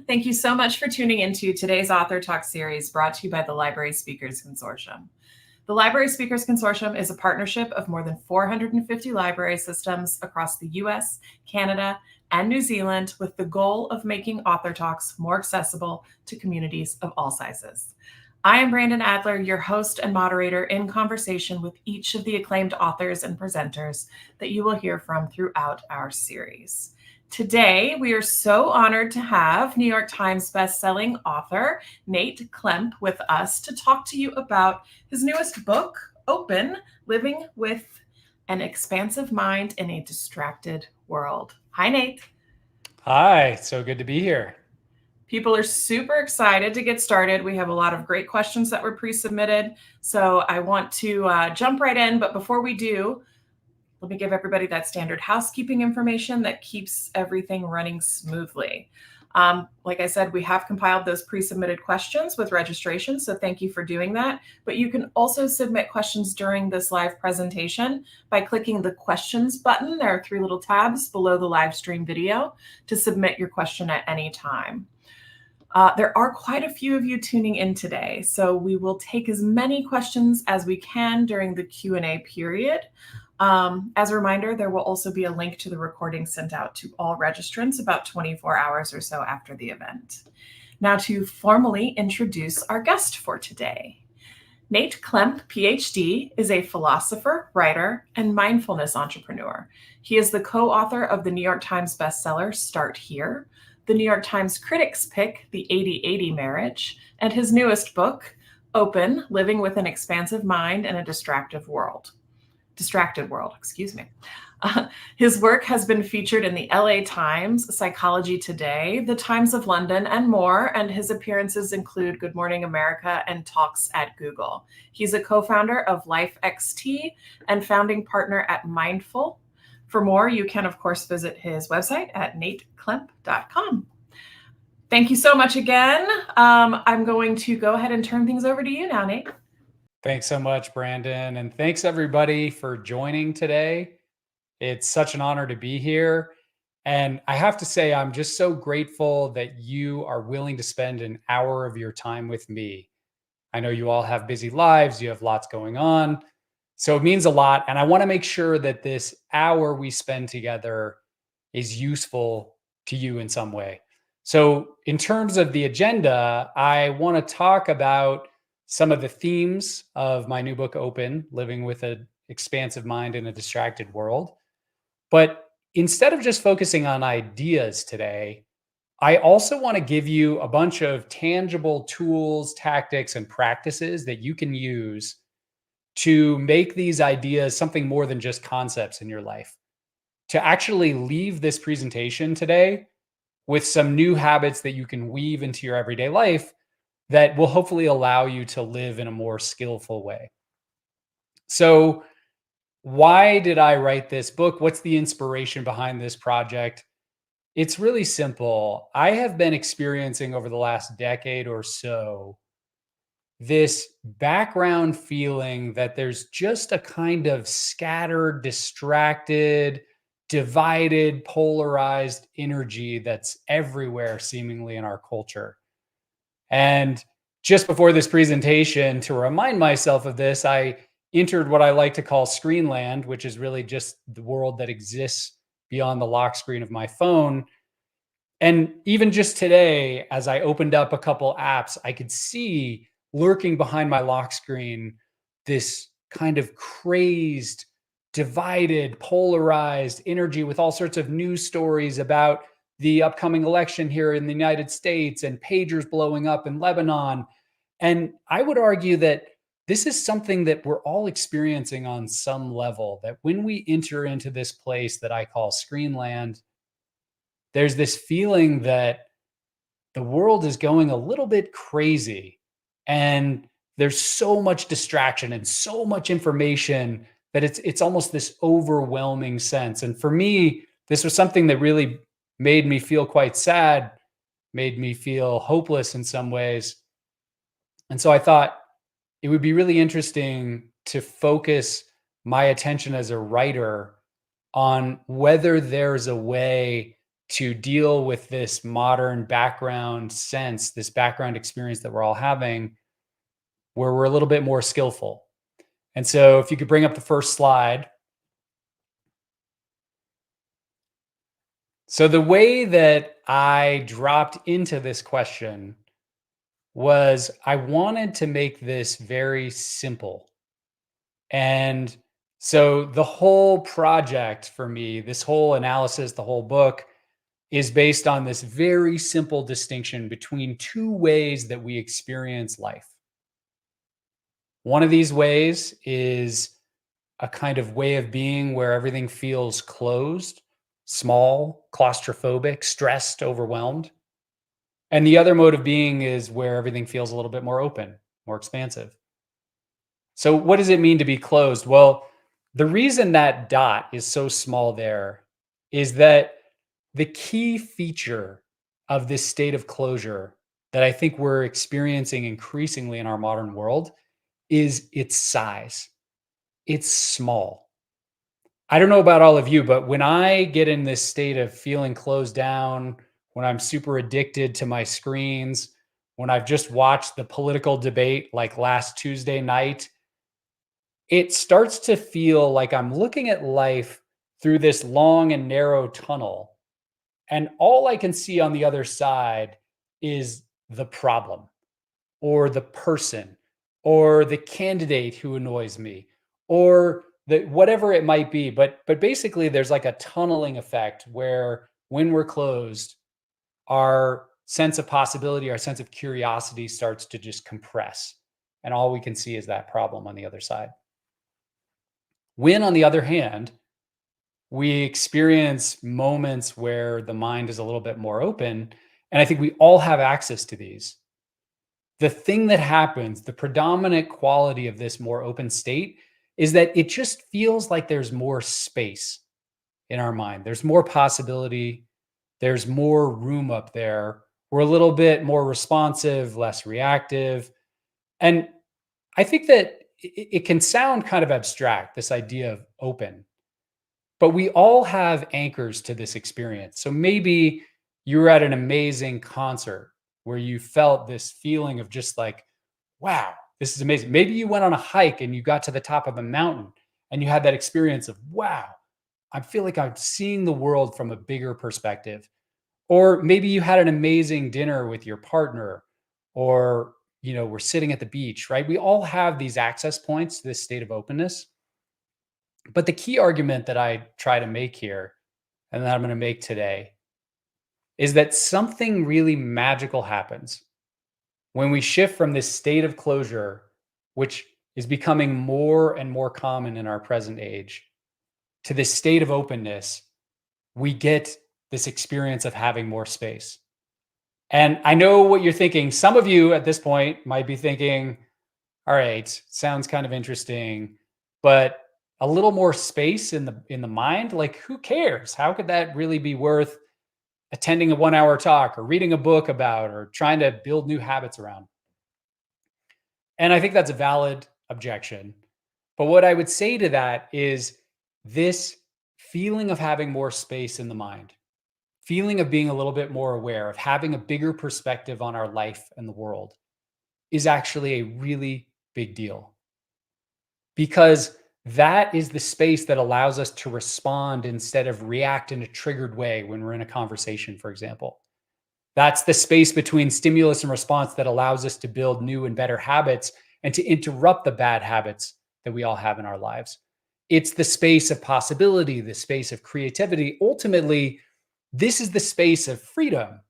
Thank you so much for tuning into today's Author Talk series brought to you by the Library Speakers Consortium. The Library Speakers Consortium is a partnership of more than 450 library systems across the US, Canada, and New Zealand with the goal of making Author Talks more accessible to communities of all sizes. I am Brandon Adler, your host and moderator in conversation with each of the acclaimed authors and presenters that you will hear from throughout our series. Today, we are so honored to have New York Times bestselling author Nate Klemp with us to talk to you about his newest book, Open, Living with an Expansive Mind in a Distracted World. Hi, Nate. Hi, so good to be here. People are super excited to get started. We have a lot of great questions that were pre-submitted, so I want to jump right in. But before we do, let me give everybody that standard housekeeping information that keeps everything running smoothly. Like I said, we have compiled those pre-submitted questions with registration, so thank you for doing that. But you can also submit questions during this live presentation by clicking the questions button. There are 3 little tabs below the live stream video to submit your question at any time. There are quite a few of you tuning in today, so we will take as many questions as we can during the Q&A period. As a reminder, there will also be a link to the recording sent out to all registrants about 24 hours or so after the event. Now to formally introduce our guest for today. Nate Klemp, PhD, is a philosopher, writer, and mindfulness entrepreneur. He is the co-author of the New York Times bestseller, Start Here, the New York Times Critics' Pick, The 80-80 Marriage, and his newest book, Open, Living with an Expansive Mind in a Distracted World. His work has been featured in the LA Times, Psychology Today, The Times of London, and more, and his appearances include Good Morning America and talks at Google. He's a co-founder of LifeXT and founding partner at Mindful. For more, you can, of course, visit his website at nateklemp.com. Thank you so much again. I'm going to go ahead and turn things over to you now, Nate. Thanks so much, Brandon. And thanks everybody for joining today. It's such an honor to be here. And I have to say, I'm just so grateful that you are willing to spend an hour of your time with me. I know you all have busy lives, you have lots going on. So it means a lot. And I want to make sure that this hour we spend together is useful to you in some way. So in terms of the agenda, I want to talk about some of the themes of my new book, Open, Living with an Expansive Mind in a Distracted World. But instead of just focusing on ideas today, I also want to give you a bunch of tangible tools, tactics, and practices that you can use to make these ideas something more than just concepts in your life. To actually leave this presentation today with some new habits that you can weave into your everyday life that will hopefully allow you to live in a more skillful way. So, why did I write this book? What's the inspiration behind this project? It's really simple. I have been experiencing over the last decade or so this background feeling that there's just a kind of scattered, distracted, divided, polarized energy that's everywhere seemingly in our culture. And just before this presentation, to remind myself of this, I entered what I like to call screenland, which is really just the world that exists beyond the lock screen of my phone. And even just today, as I opened up a couple apps, I could see lurking behind my lock screen this kind of crazed, divided, polarized energy with all sorts of news stories about the upcoming election here in the United States and pagers blowing up in Lebanon. And I would argue that this is something that we're all experiencing on some level, that when we enter into this place that I call screenland, there's this feeling that the world is going a little bit crazy and there's so much distraction and so much information that it's almost this overwhelming sense. And for me, this was something that really made me feel quite sad, made me feel hopeless in some ways. And so I thought it would be really interesting to focus my attention as a writer on whether there's a way to deal with this modern background sense, this background experience that we're all having, where we're a little bit more skillful. And so if you could bring up the first slide. So the way that I dropped into this question was I wanted to make this very simple. And so the whole project for me, this whole analysis, the whole book is based on this very simple distinction between two ways that we experience life. One of these ways is a kind of way of being where everything feels closed, small, claustrophobic, stressed, overwhelmed. And the other mode of being is where everything feels a little bit more open, more expansive. So, what does it mean to be closed? Well, the reason that dot is so small there is that the key feature of this state of closure that I think we're experiencing increasingly in our modern world is its size. It's small. I don't know about all of you, but when I get in this state of feeling closed down, when I'm super addicted to my screens, when I've just watched the political debate like last Tuesday night, it starts to feel like I'm looking at life through this long and narrow tunnel. And all I can see on the other side is the problem or the person or the candidate who annoys me or the whatever it might be. But basically there's like a tunneling effect where when we're closed, our sense of possibility, our sense of curiosity starts to just compress. And all we can see is that problem on the other side. When, on the other hand, we experience moments where the mind is a little bit more open, and I think we all have access to these. The thing that happens, the predominant quality of this more open state is that it just feels like there's more space in our mind. There's more possibility. There's more room up there. We're a little bit more responsive, less reactive. And I think that it can sound kind of abstract, this idea of open, but we all have anchors to this experience. So maybe you were at an amazing concert where you felt this feeling of just like, wow, this is amazing. Maybe you went on a hike and you got to the top of a mountain and you had that experience of, wow, I feel like I'm seeing the world from a bigger perspective. Or maybe you had an amazing dinner with your partner, or we're sitting at the beach, right? We all have these access points to this state of openness. But the key argument that I try to make here, and that I'm going to make today, is that something really magical happens when we shift from this state of closure, which is becoming more and more common in our present age, to this state of openness. We get this experience of having more space. And I know what you're thinking. Some of you at this point might be thinking, all right, sounds kind of interesting, but a little more space in the mind, like who cares? How could that really be worth attending a 1 hour talk or reading a book about or trying to build new habits around? And I think that's a valid objection. But what I would say to that is this feeling of having more space in the mind, feeling of being a little bit more aware, of having a bigger perspective on our life and the world is actually a really big deal. Because that is the space that allows us to respond instead of react in a triggered way when we're in a conversation, for example. That's the space between stimulus and response that allows us to build new and better habits and to interrupt the bad habits that we all have in our lives. It's the space of possibility, the space of creativity. Ultimately, this is the space of freedom.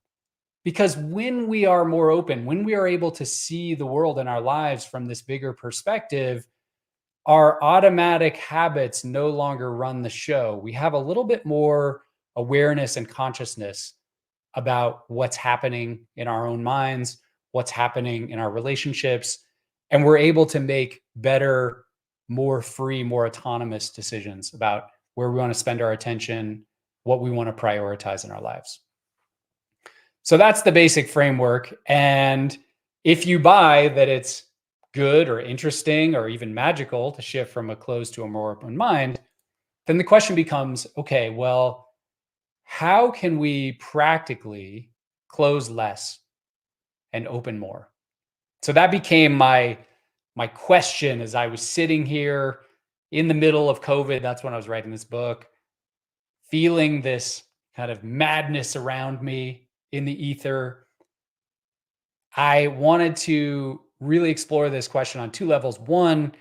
Because when we are more open, when we are able to see the world and our lives from this bigger perspective, our automatic habits no longer run the show. We have a little bit more awareness and consciousness about what's happening in our own minds, what's happening in our relationships, and we're able to make better, more free, more autonomous decisions about where we want to spend our attention, what we want to prioritize in our lives. So that's the basic framework. And if you buy that it's good or interesting or even magical to shift from a closed to a more open mind, then the question becomes, okay, well, how can we practically close less and open more? So that became my question as I was sitting here in the middle of COVID. That's when I was writing this book, feeling this kind of madness around me in the ether. I wanted to really explore this question on two levels. One,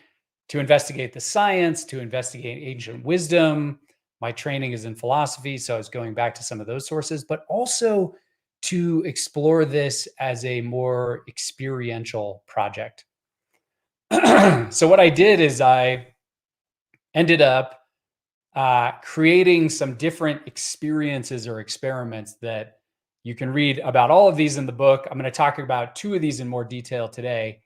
to investigate the science, to investigate ancient wisdom. My training is in philosophy, so I was going back to some of those sources, but also to explore this as a more experiential project. So what I did is I ended up creating some different experiences or experiments that you can read about all of these in the book. I'm going to talk about two of these in more detail today.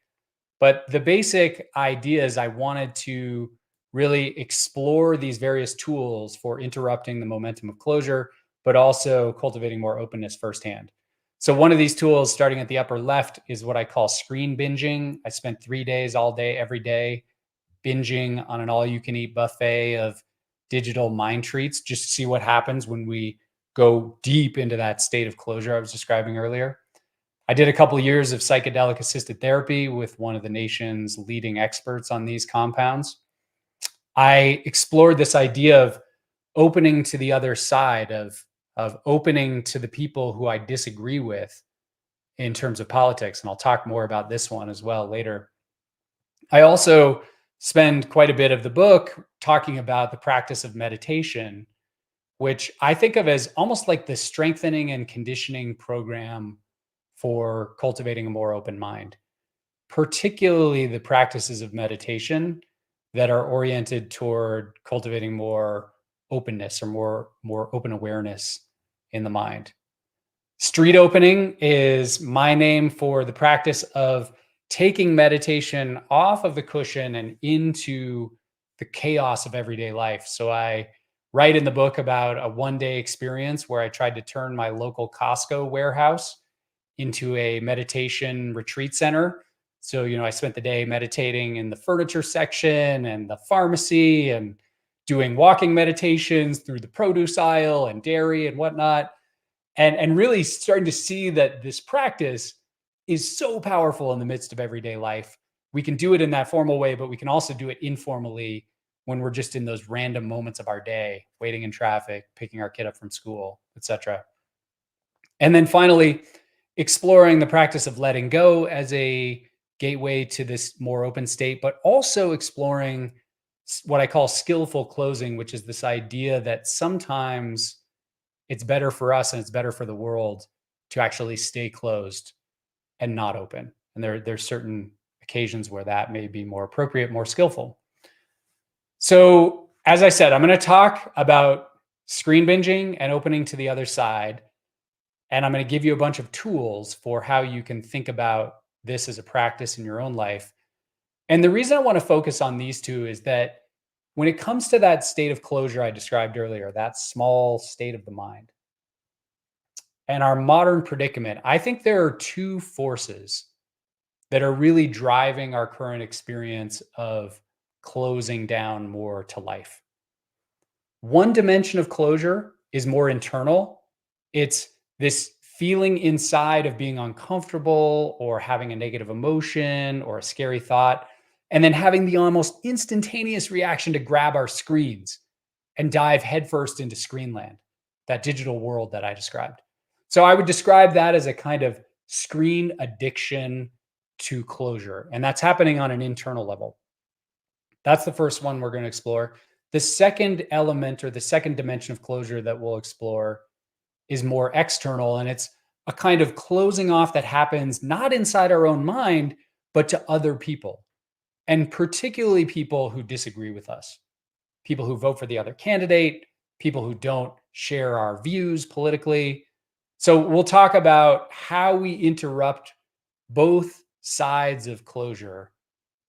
But the basic idea is I wanted to really explore these various tools for interrupting the momentum of closure, but also cultivating more openness firsthand. So one of these tools, starting at the upper left, is what I call screen binging. I spent 3 days, all day, every day, binging on an all-you-can-eat buffet of digital mind treats, just to see what happens when we go deep into that state of closure I was describing earlier. I did a couple of years of psychedelic assisted therapy with one of the nation's leading experts on these compounds. I explored this idea of opening to the other side, of opening to the people who I disagree with in terms of politics. And I'll talk more about this one as well later. I also spend quite a bit of the book talking about the practice of meditation, which I think of as almost like the strengthening and conditioning program for cultivating a more open mind, particularly the practices of meditation that are oriented toward cultivating more openness or more open awareness in the mind. Street opening is my name for the practice of taking meditation off of the cushion and into the chaos of everyday life. So I write in the book about a one-day experience where I tried to turn my local Costco warehouse into a meditation retreat center. So, I spent the day meditating in the furniture section and the pharmacy and doing walking meditations through the produce aisle and dairy and whatnot. And really starting to see that this practice is so powerful in the midst of everyday life. We can do it in that formal way, but we can also do it informally when we're just in those random moments of our day, waiting in traffic, picking our kid up from school, etc. And then finally, exploring the practice of letting go as a gateway to this more open state, but also exploring what I call skillful closing, which is this idea that sometimes it's better for us and it's better for the world to actually stay closed and not open. And there's certain occasions where that may be more appropriate, more skillful. So, as I said, I'm going to talk about screen binging and opening to the other side. And I'm going to give you a bunch of tools for how you can think about this as a practice in your own life. And the reason I want to focus on these two is that when it comes to that state of closure I described earlier, that small state of the mind, and our modern predicament, I think there are two forces that are really driving our current experience of closing down more to life. One dimension of closure is more internal. It's this feeling inside of being uncomfortable or having a negative emotion or a scary thought, and then having the almost instantaneous reaction to grab our screens and dive headfirst into screenland, that digital world that I described. So I would describe that as a kind of screen addiction to closure. And that's happening on an internal level. That's the first one we're going to explore. The second element or the second dimension of closure that we'll explore is more external. And it's a kind of closing off that happens not inside our own mind, but to other people, and particularly people who disagree with us, people who vote for the other candidate, people who don't share our views politically. So we'll talk about how we interrupt both sides of closure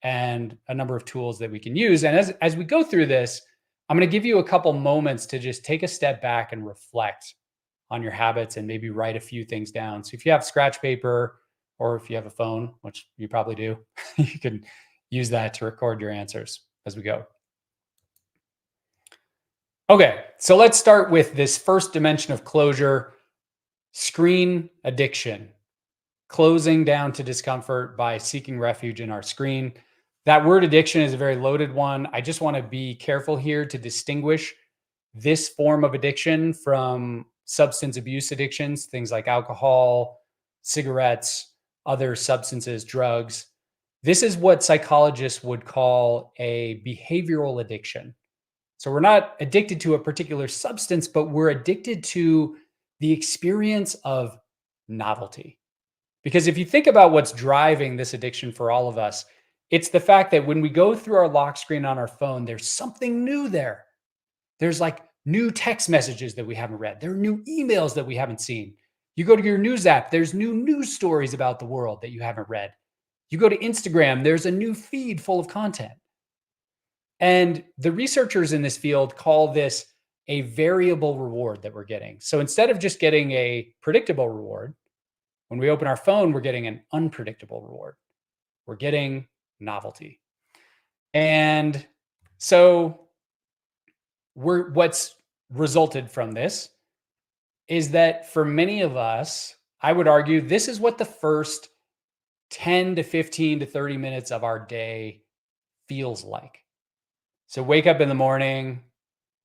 and a number of tools that we can use. And as we go through this, I'm going to give you a couple moments to just take a step back and reflect on your habits and maybe write a few things down. So if you have scratch paper or if you have a phone, which you probably do, you can use that to record your answers as we go. Okay, so let's start with this first dimension of closure, screen addiction, closing down to discomfort by seeking refuge in our screen. That word addiction is a very loaded one. I just want to be careful here to distinguish this form of addiction from substance abuse addictions, things like alcohol, cigarettes, other substances, drugs. This is what psychologists would call a behavioral addiction. So we're not addicted to a particular substance, but we're addicted to the experience of novelty. Because if you think about what's driving this addiction for all of us, it's the fact that when we go through our lock screen on our phone, there's something new there. There's like new text messages that we haven't read. There are new emails that we haven't seen. You go to your news app, there's new news stories about the world that you haven't read. You go to Instagram, there's a new feed full of content. And the researchers in this field call this a variable reward that we're getting. So instead of just getting a predictable reward, when we open our phone, we're getting an unpredictable reward. We're getting novelty. And so what's resulted from this is that for many of us, I would argue this is what the first 10 to 15 to 30 minutes of our day feels like. So wake up in the morning,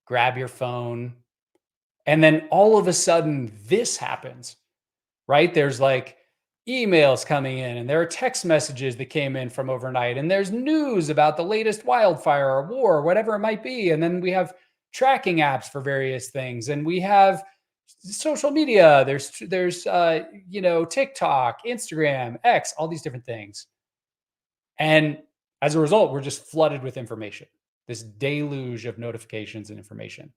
grab your phone, and then all of a sudden this happens, right? There's like emails coming in, and there are text messages that came in from overnight, and there's news about the latest wildfire or war or whatever it might be. And then we have tracking apps for various things, and we have social media. There's TikTok, Instagram, X, all these different things. And as a result, we're just flooded with information, this deluge of notifications and information.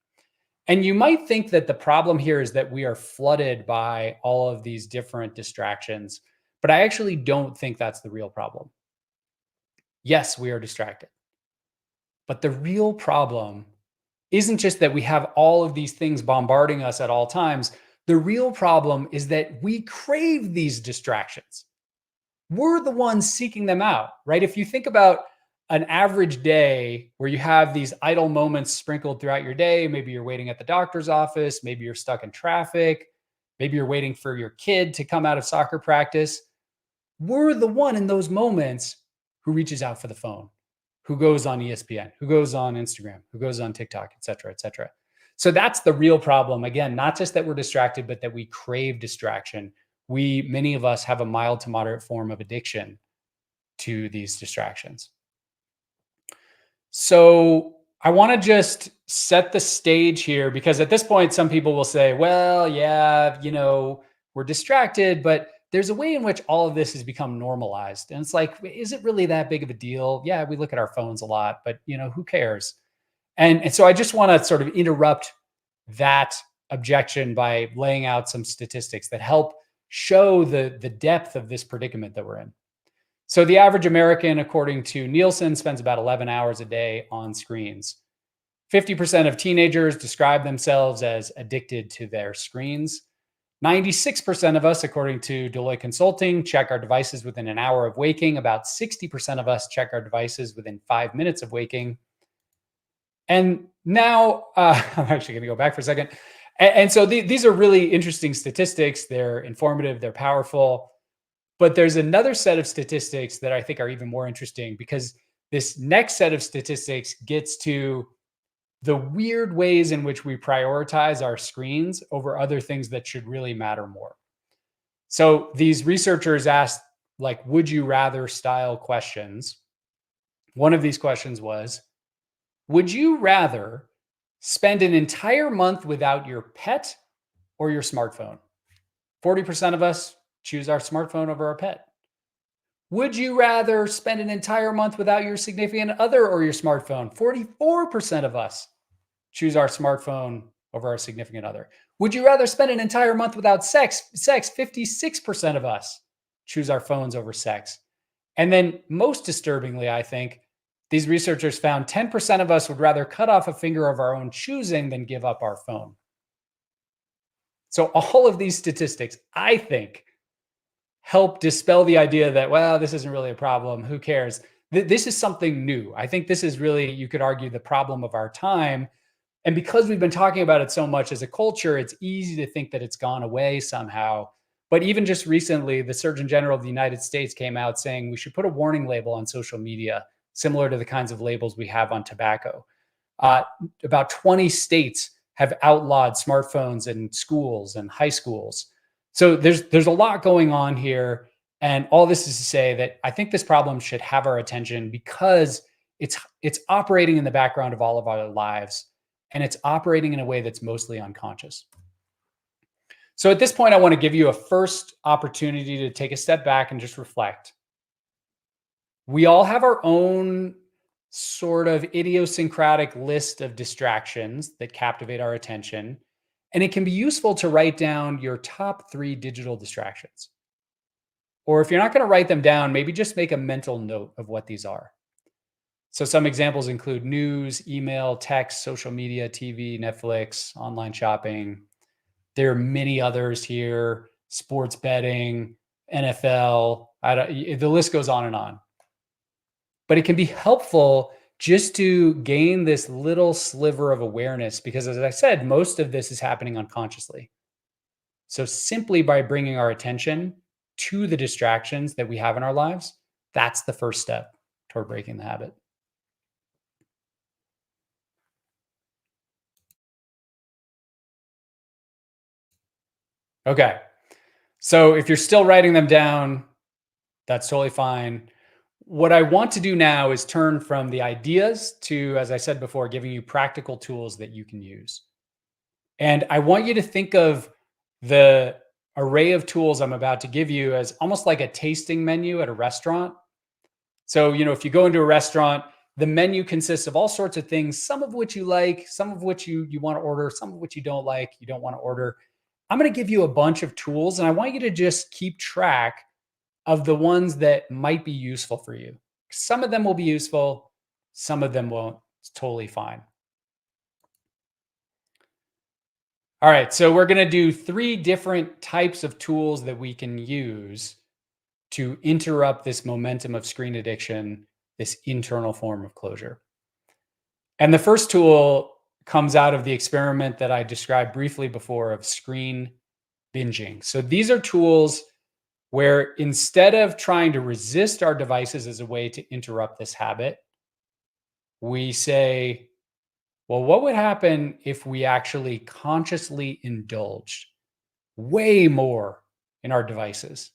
And you might think that the problem here is that we are flooded by all of these different distractions, but I actually don't think that's the real problem. Yes, we are distracted, but the real problem isn't just that we have all of these things bombarding us at all times. The real problem is that we crave these distractions. We're the ones seeking them out, right? If you think about an average day where you have these idle moments sprinkled throughout your day, maybe you're waiting at the doctor's office, maybe you're stuck in traffic, maybe you're waiting for your kid to come out of soccer practice. We're the one in those moments who reaches out for the phone, who goes on ESPN, who goes on Instagram, who goes on TikTok, et cetera, et cetera. So that's the real problem. Again, not just that we're distracted, but that we crave distraction. Many of us have a mild to moderate form of addiction to these distractions. So I want to just set the stage here, because at this point, some people will say, well, yeah, we're distracted, but there's a way in which all of this has become normalized. And it's like, is it really that big of a deal? Yeah, we look at our phones a lot, but who cares? And so I just want to sort of interrupt that objection by laying out some statistics that help show the depth of this predicament that we're in. So the average American, according to Nielsen, spends about 11 hours a day on screens. 50% of teenagers describe themselves as addicted to their screens. 96% of us, according to Deloitte Consulting, check our devices within an hour of waking. About 60% of us check our devices within 5 minutes of waking. And now I'm actually going to go back for a second. And so these are really interesting statistics. They're informative, they're powerful. But there's another set of statistics that I think are even more interesting, because this next set of statistics gets to the weird ways in which we prioritize our screens over other things that should really matter more. So these researchers asked, like, would you rather style questions. One of these questions was, would you rather spend an entire month without your pet or your smartphone? 40% of us choose our smartphone over our pet. Would you rather spend an entire month without your significant other or your smartphone? 44% of us choose our smartphone over our significant other. Would you rather spend an entire month without sex? 56% of us choose our phones over sex. And then most disturbingly, I think, these researchers found 10% of us would rather cut off a finger of our own choosing than give up our phone. So all of these statistics, I think, help dispel the idea that, well, this isn't really a problem. Who cares? This is something new. I think this is really, you could argue, the problem of our time. And because we've been talking about it so much as a culture, it's easy to think that it's gone away somehow. But even just recently, the Surgeon General of the United States came out saying we should put a warning label on social media, similar to the kinds of labels we have on tobacco. Uh, about 20 states have outlawed smartphones in schools and high schools. So there's a lot going on here, and all this is to say that I think this problem should have our attention because it's operating in the background of all of our lives, and it's operating in a way that's mostly unconscious. So at this point, I want to give you a first opportunity to take a step back and just reflect. We all have our own sort of idiosyncratic list of distractions that captivate our attention. And it can be useful to write down your top 3 digital distractions. Or if you're not going to write them down, maybe just make a mental note of what these are. So some examples include news, email, text, social media, TV, Netflix, online shopping. There are many others here: sports betting, NFL. The list goes on and on. But it can be helpful just to gain this little sliver of awareness because, as I said, most of this is happening unconsciously. So simply by bringing our attention to the distractions that we have in our lives, that's the first step toward breaking the habit. Okay. So if you're still writing them down, that's totally fine. What I want to do now is turn from the ideas to, as I said before, giving you practical tools that you can use. And I want you to think of the array of tools I'm about to give you as almost like a tasting menu at a restaurant. So, if you go into a restaurant, the menu consists of all sorts of things, some of which you like, some of which you want to order, some of which you don't like, you don't want to order. I'm going to give you a bunch of tools and I want you to just keep track of the ones that might be useful for you. Some of them will be useful, some of them won't. It's totally fine. All right, so we're going to do 3 different types of tools that we can use to interrupt this momentum of screen addiction, this internal form of closure. And the first tool comes out of the experiment that I described briefly before of screen binging. So these are tools where instead of trying to resist our devices as a way to interrupt this habit, we say, well, what would happen if we actually consciously indulged way more in our devices?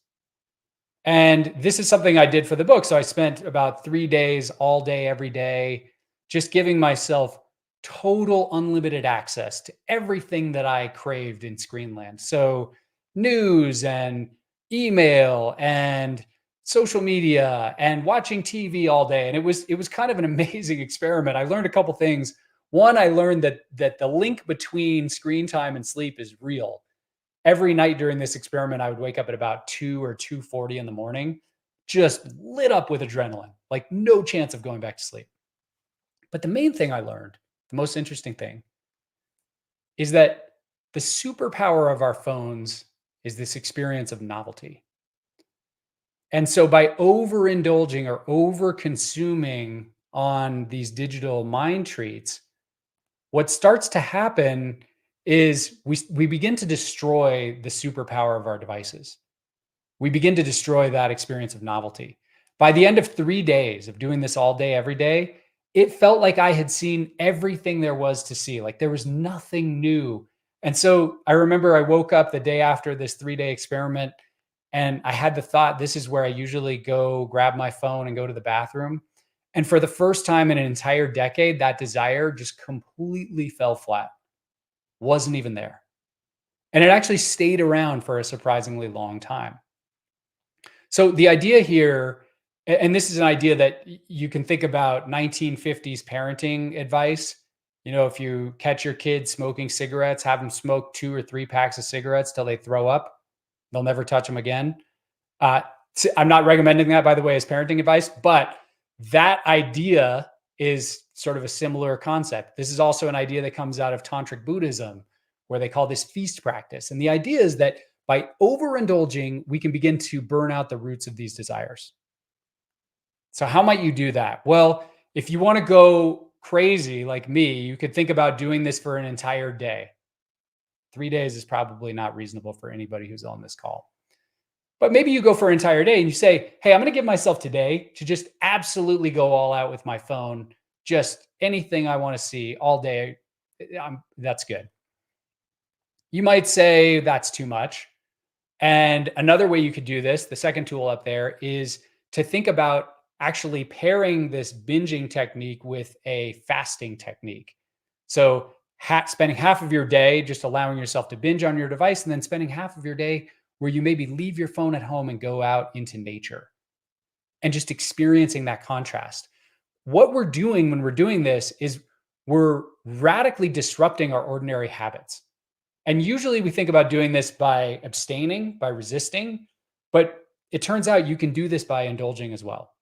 And this is something I did for the book. So I spent about 3 days, all day, every day, just giving myself total unlimited access to everything that I craved in Screenland. So news and email and social media and watching TV all day. And it was kind of an amazing experiment. I learned a couple things. One, I learned that the link between screen time and sleep is real. Every night during this experiment, I would wake up at about 2 or 2:40 in the morning, just lit up with adrenaline, like no chance of going back to sleep. But the main thing I learned, the most interesting thing, is that the superpower of our phones is this experience of novelty. And so by overindulging or over consuming on these digital mind treats, what starts to happen is we begin to destroy the superpower of our devices. We begin to destroy that experience of novelty. By the end of 3 days of doing this all day, every day, it felt like I had seen everything there was to see. Like there was nothing new. And so I remember I woke up the day after this 3-day experiment and I had the thought, this is where I usually go grab my phone and go to the bathroom. And for the first time in an entire decade, that desire just completely fell flat, wasn't even there. And it actually stayed around for a surprisingly long time. So the idea here, and this is an idea that you can think about 1950s parenting advice. If you catch your kids smoking cigarettes, have them smoke 2 or 3 packs of cigarettes till they throw up. They'll never touch them again. Uh, I'm not recommending that, by the way, as parenting advice, but that idea is sort of a similar concept. This is also an idea that comes out of Tantric Buddhism, where they call this feast practice. And the idea is that by overindulging, we can begin to burn out the roots of these desires. So how might you do that? Well, if you want to go crazy like me, you could think about doing this for an entire day. 3 days is probably not reasonable for anybody who's on this call. But maybe you go for an entire day and you say, hey, I'm going to give myself today to just absolutely go all out with my phone, just anything I want to see all day. That's good. You might say that's too much. And another way you could do this, the second tool up there, is to think about actually pairing this binging technique with a fasting technique. So spending half of your day just allowing yourself to binge on your device, and then spending half of your day where you maybe leave your phone at home and go out into nature and just experiencing that contrast. What we're doing when we're doing this is we're radically disrupting our ordinary habits. And usually we think about doing this by abstaining, by resisting, but it turns out you can do this by indulging as well.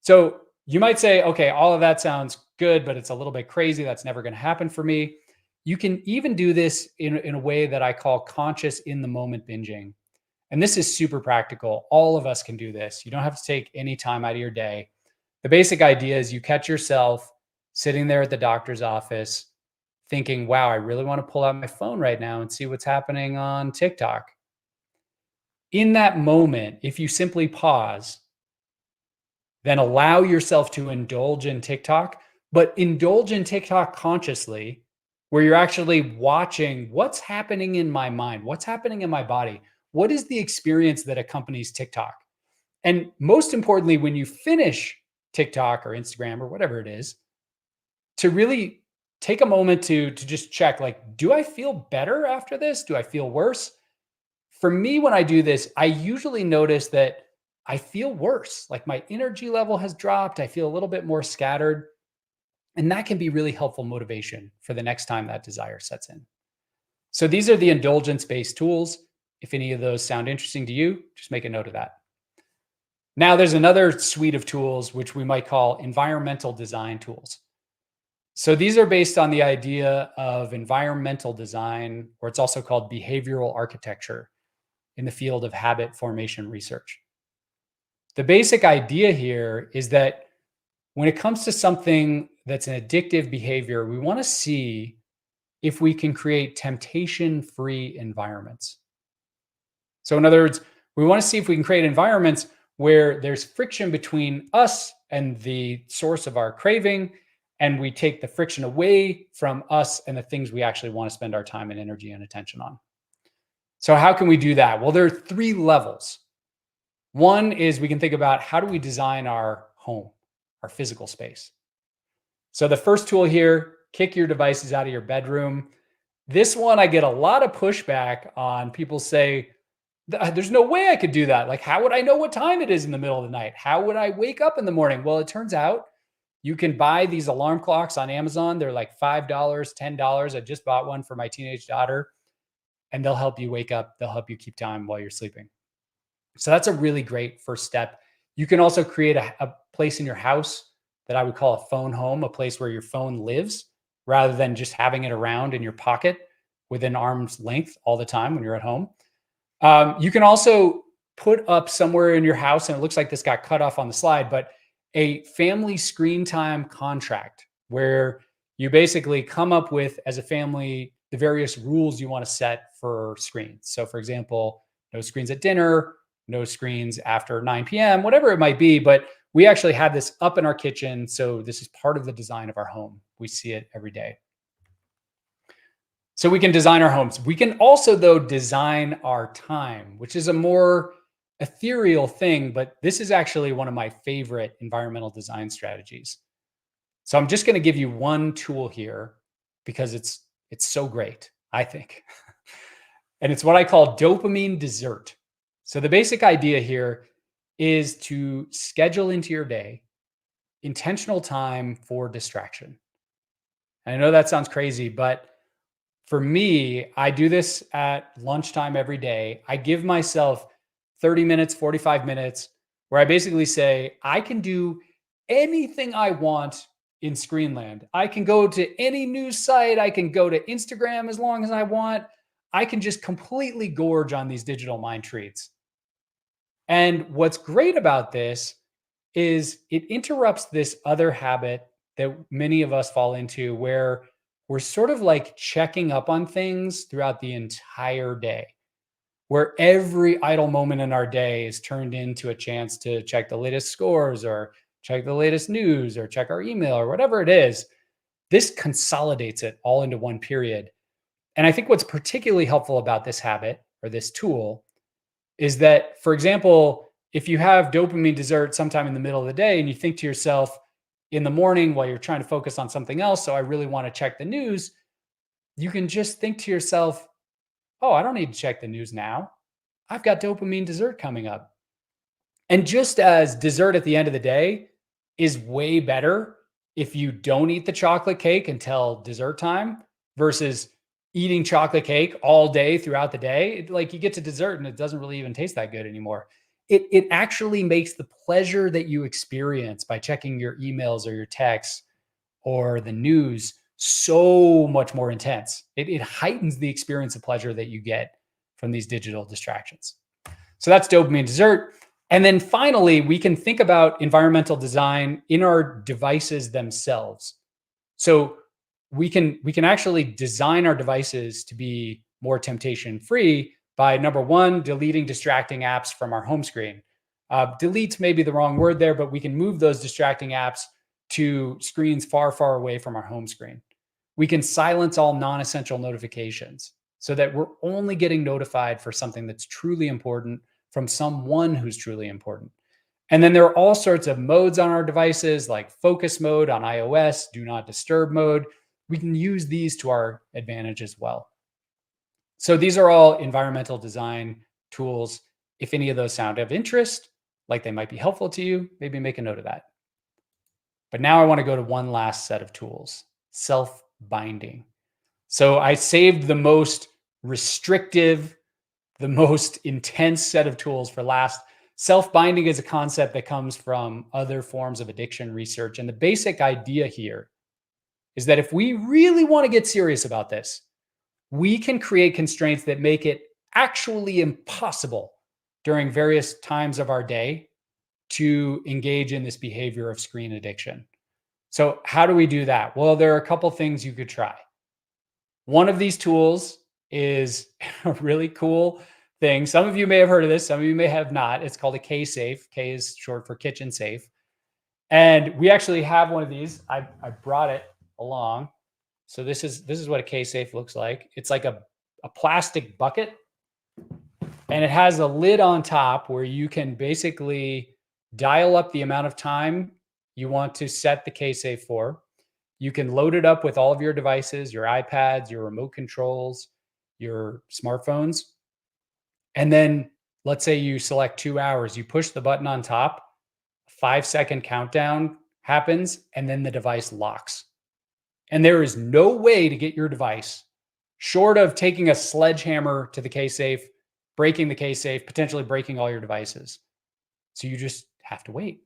So you might say, okay, all of that sounds good, but it's a little bit crazy. That's never going to happen for me. You can even do this in a way that I call conscious in the moment binging. And this is super practical. All of us can do this. You don't have to take any time out of your day. The basic idea is you catch yourself sitting there at the doctor's office thinking, wow, I really want to pull out my phone right now and see what's happening on TikTok. In that moment, if you simply pause, then allow yourself to indulge in TikTok, but indulge in TikTok consciously, where you're actually watching what's happening in my mind, what's happening in my body, what is the experience that accompanies TikTok. And most importantly, when you finish TikTok or Instagram or whatever it is, to really take a moment to just check, like, do I feel better after this? Do I feel worse? For me, when I do this, I usually notice that I feel worse. Like my energy level has dropped. I feel a little bit more scattered. And that can be really helpful motivation for the next time that desire sets in. So these are the indulgence-based tools. If any of those sound interesting to you, just make a note of that. Now there's another suite of tools, which we might call environmental design tools. So these are based on the idea of environmental design, or it's also called behavioral architecture in the field of habit formation research. The basic idea here is that when it comes to something that's an addictive behavior, we want to see if we can create temptation-free environments. So in other words, we want to see if we can create environments where there's friction between us and the source of our craving, and we take the friction away from us and the things we actually want to spend our time and energy and attention on. So how can we do that? Well, there are 3 levels. One is we can think about how do we design our home, our physical space. So the first tool here, kick your devices out of your bedroom. This one, I get a lot of pushback on. People say, there's no way I could do that. Like, how would I know what time it is in the middle of the night? How would I wake up in the morning? Well, it turns out you can buy these alarm clocks on Amazon. They're like $5, $10. I just bought one for my teenage daughter, and they'll help you wake up. They'll help you keep time while you're sleeping. So that's a really great first step. You can also create a place in your house that I would call a phone home, a place where your phone lives, rather than just having it around in your pocket within arm's length all the time when you're at home. You can also put up somewhere in your house, and it looks like this got cut off on the slide, but a family screen time contract where you basically come up with, as a family, the various rules you want to set for screens. So for example, no screens at dinner, no screens after 9 p.m., whatever it might be. But we actually have this up in our kitchen. So this is part of the design of our home. We see it every day. So we can design our homes. We can also, though, design our time, which is a more ethereal thing, but this is actually one of my favorite environmental design strategies. So I'm just going to give you one tool here because it's so great, I think. And it's what I call dopamine dessert. So the basic idea here is to schedule into your day intentional time for distraction. And I know that sounds crazy, but for me, I do this at lunchtime every day. I give myself 30 minutes, 45 minutes, where I basically say, I can do anything I want in Screenland. I can go to any news site. I can go to Instagram as long as I want. I can just completely gorge on these digital mind treats. And what's great about this is it interrupts this other habit that many of us fall into where we're sort of like checking up on things throughout the entire day, where every idle moment in our day is turned into a chance to check the latest scores or check the latest news or check our email or whatever it is. This consolidates it all into one period. And I think what's particularly helpful about this habit or this tool is that, for example, if you have dopamine dessert sometime in the middle of the day and you think to yourself in the morning while you're trying to focus on something else, so I really want to check the news, you can just think to yourself, oh, I don't need to check the news now. I've got dopamine dessert coming up. And just as dessert at the end of the day is way better if you don't eat the chocolate cake until dessert time versus eating chocolate cake all day throughout the day, like you get to dessert and it doesn't really even taste that good anymore. It actually makes the pleasure that you experience by checking your emails or your texts or the news so much more intense. It heightens the experience of pleasure that you get from these digital distractions. So that's dopamine dessert. And then finally, we can think about environmental design in our devices themselves. So we can actually design our devices to be more temptation free by, number one, deleting distracting apps from our home screen. Delete's maybe the wrong word there, but we can move those distracting apps to screens far, far away from our home screen. We can silence all non-essential notifications so that we're only getting notified for something that's truly important from someone who's truly important. And then there are all sorts of modes on our devices, like focus mode on iOS, do not disturb mode. We can use these to our advantage as well. So these are all environmental design tools. If any of those sound of interest, like they might be helpful to you, maybe make a note of that. But now I want to go to one last set of tools, self-binding. So I saved the most restrictive, the most intense set of tools for last. Self-binding is a concept that comes from other forms of addiction research. And the basic idea here is that if we really want to get serious about this, we can create constraints that make it actually impossible during various times of our day to engage in this behavior of screen addiction. So how do we do that? Well, there are a couple things you could try. One of these tools is a really cool thing. Some of you may have heard of this, some of you may have not. It's called a K-Safe. K is short for kitchen safe. And we actually have one of these. I brought it along. So this is what a K-Safe looks like. It's like a plastic bucket, and it has a lid on top where you can basically dial up the amount of time you want to set the K-Safe for. You can load it up with all of your devices, your iPads, your remote controls, your smartphones. And then let's say you select 2 hours, you push the button on top, a 5-second countdown happens, and then the device locks. And there is no way to get your device, short of taking a sledgehammer to the K-Safe, breaking the K-Safe, potentially breaking all your devices. So you just have to wait.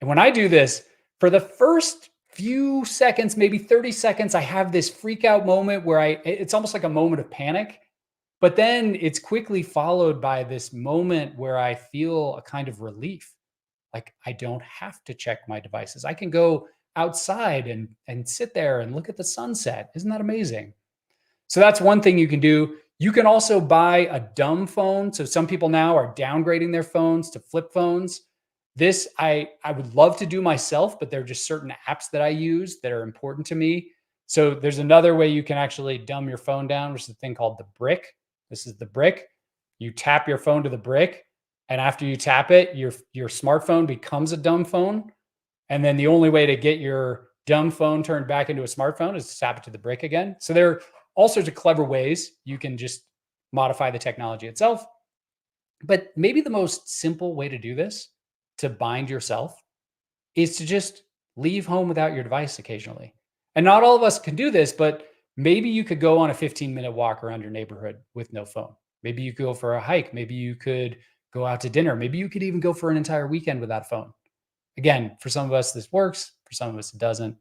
And when I do this, for the first few seconds, maybe 30 seconds, I have this freak out moment where it's almost like a moment of panic. But then it's quickly followed by this moment where I feel a kind of relief. Like I don't have to check my devices. I can go outside and sit there and look at the sunset. Isn't that amazing? So that's one thing you can do. You can also buy a dumb phone. So some people now are downgrading their phones to flip phones. This I would love to do myself, but there are just certain apps that I use that are important to me. So there's another way you can actually dumb your phone down, which is a thing called the brick. This is the brick. You tap your phone to the brick, and after you tap it, your smartphone becomes a dumb phone. And then the only way to get your dumb phone turned back into a smartphone is to tap it to the brick again. So there are all sorts of clever ways you can just modify the technology itself. But maybe the most simple way to do this, to bind yourself, is to just leave home without your device occasionally. And not all of us can do this, but maybe you could go on a 15-minute walk around your neighborhood with no phone. Maybe you could go for a hike. Maybe you could go out to dinner. Maybe you could even go for an entire weekend without a phone. Again, for some of us, this works. For some of us, it doesn't.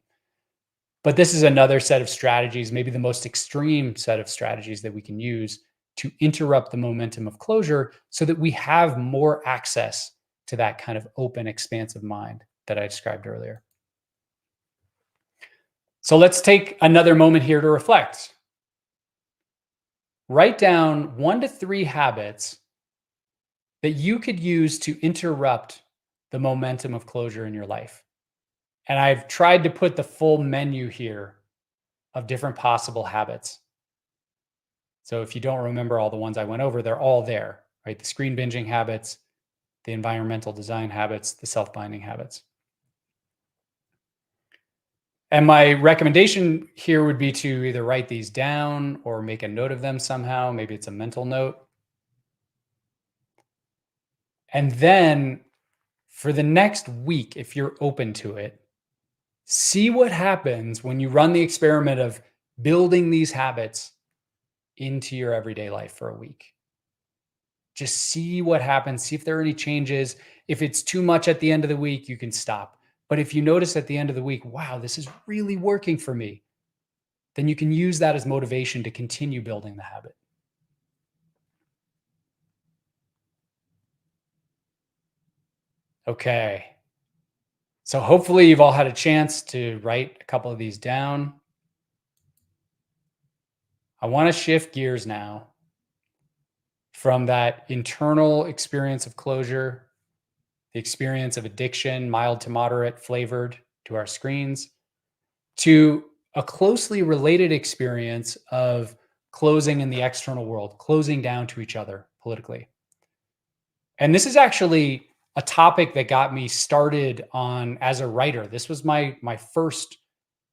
But this is another set of strategies, maybe the most extreme set of strategies that we can use to interrupt the momentum of closure so that we have more access to that kind of open, expansive mind that I described earlier. So let's take another moment here to reflect. Write down 1 to 3 habits that you could use to interrupt the momentum of closure in your life. And I've tried to put the full menu here of different possible habits. So if you don't remember all the ones I went over, they're all there, right? The screen binging habits, the environmental design habits, the self-binding habits. And my recommendation here would be to either write these down or make a note of them somehow. Maybe it's a mental note. And then for the next week, if you're open to it, see what happens when you run the experiment of building these habits into your everyday life for a week. Just see what happens, see if there are any changes. If it's too much at the end of the week, you can stop. But if you notice at the end of the week, wow, this is really working for me, then you can use that as motivation to continue building the habit. Okay. So hopefully you've all had a chance to write a couple of these down. I want to shift gears now from that internal experience of closure, the experience of addiction, mild to moderate flavored to our screens, to a closely related experience of closing in the external world, closing down to each other politically. And this is actually a topic that got me started on as a writer. This was my first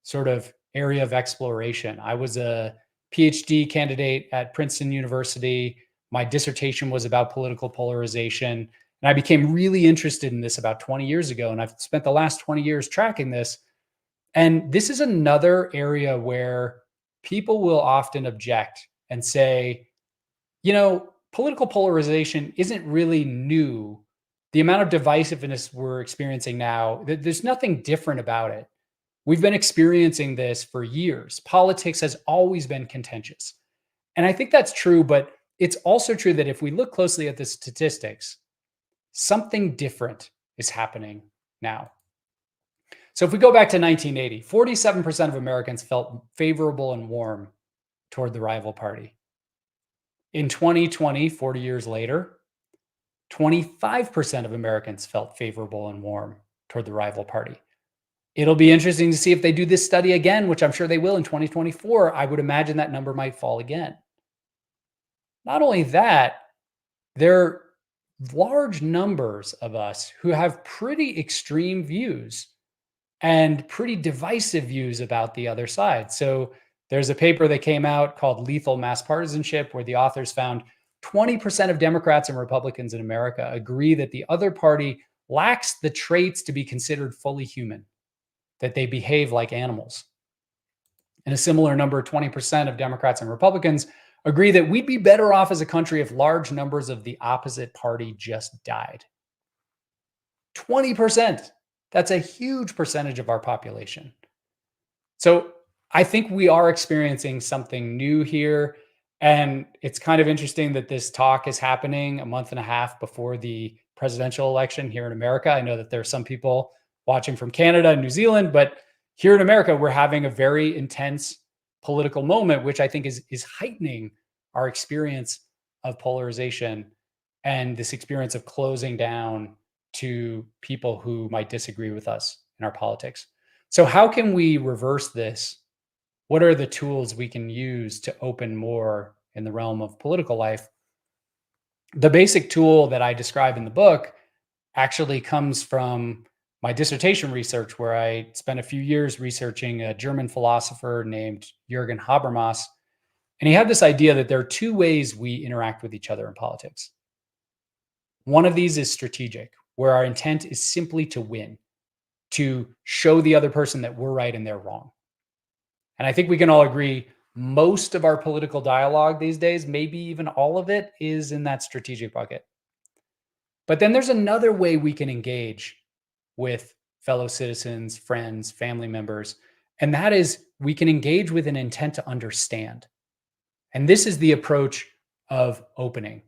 sort of area of exploration. I was a PhD candidate at Princeton University. My dissertation was about political polarization. And I became really interested in this about 20 years ago. And I've spent the last 20 years tracking this. And this is another area where people will often object and say, political polarization isn't really new. The amount of divisiveness we're experiencing now, there's nothing different about it. We've been experiencing this for years. Politics has always been contentious. And I think that's true, but it's also true that if we look closely at the statistics, something different is happening now. So if we go back to 1980, 47% of Americans felt favorable and warm toward the rival party. In 2020, 40 years later, 25% of Americans felt favorable and warm toward the rival party. It'll be interesting to see if they do this study again, which I'm sure they will in 2024. I would imagine that number might fall again. Not only that, there are large numbers of us who have pretty extreme views and pretty divisive views about the other side. So there's a paper that came out called Lethal Mass Partisanship, where the authors found 20% of Democrats and Republicans in America agree that the other party lacks the traits to be considered fully human, that they behave like animals. And a similar number, 20% of Democrats and Republicans agree that we'd be better off as a country if large numbers of the opposite party just died. 20%. That's a huge percentage of our population. So I think we are experiencing something new here. And it's kind of interesting that this talk is happening a month and a half before the presidential election here in America. I know that there are some people watching from Canada and New Zealand, but here in America, we're having a very intense political moment, which I think is heightening our experience of polarization and this experience of closing down to people who might disagree with us in our politics. So how can we reverse this? What are the tools we can use to open more in the realm of political life? The basic tool that I describe in the book actually comes from my dissertation research, where I spent a few years researching a German philosopher named Jürgen Habermas. And he had this idea that there are 2 ways we interact with each other in politics. One of these is strategic, where our intent is simply to win, to show the other person that we're right and they're wrong. And I think we can all agree most of our political dialogue these days, maybe even all of it, is in that strategic bucket. But then there's another way we can engage with fellow citizens, friends, family members, and that is we can engage with an intent to understand. And this is the approach of opening.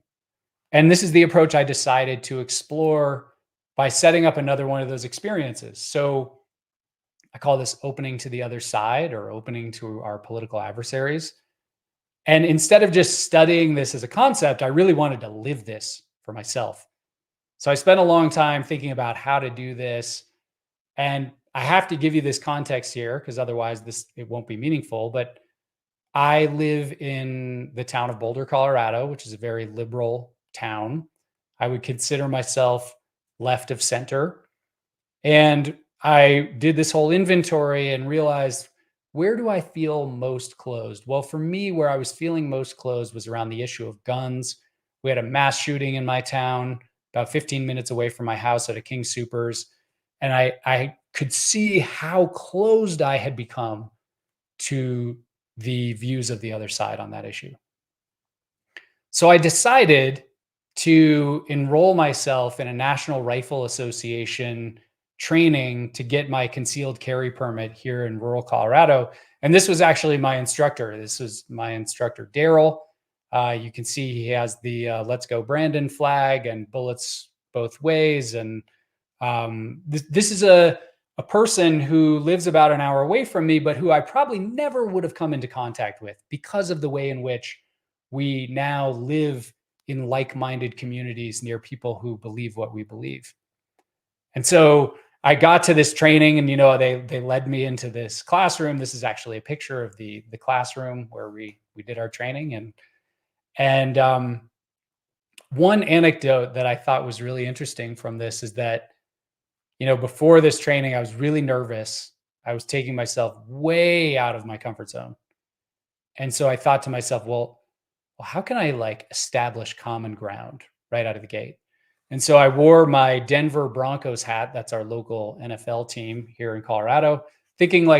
And this is the approach I decided to explore by setting up another one of those experiences. So I call this opening to the other side or opening to our political adversaries. And instead of just studying this as a concept, I really wanted to live this for myself. So I spent a long time thinking about how to do this. And I have to give you this context here because otherwise it won't be meaningful. But I live in the town of Boulder, Colorado, which is a very liberal town. I would consider myself left of center. And I did this whole inventory and realized, where do I feel most closed? Well, for me, where I was feeling most closed was around the issue of guns. We had a mass shooting in my town, about 15 minutes away from my house at a King Soopers. And I could see how closed I had become to the views of the other side on that issue. So I decided to enroll myself in a National Rifle Association training to get my concealed carry permit here in rural Colorado. And this was actually my instructor. This was my instructor, Daryl. You can see he has the Let's Go Brandon flag and bullets both ways. And this is a person who lives about an hour away from me, but who I probably never would have come into contact with because of the way in which we now live in like-minded communities near people who believe what we believe. And so I got to this training, and they led me into this classroom. This is actually a picture of the classroom where we did our training. And one anecdote that I thought was really interesting from this is that before this training, I was really nervous. I was taking myself way out of my comfort zone. And so I thought to myself, well, how can I establish common ground right out of the gate? And so I wore my Denver Broncos hat. That's our local NFL team here in Colorado, thinking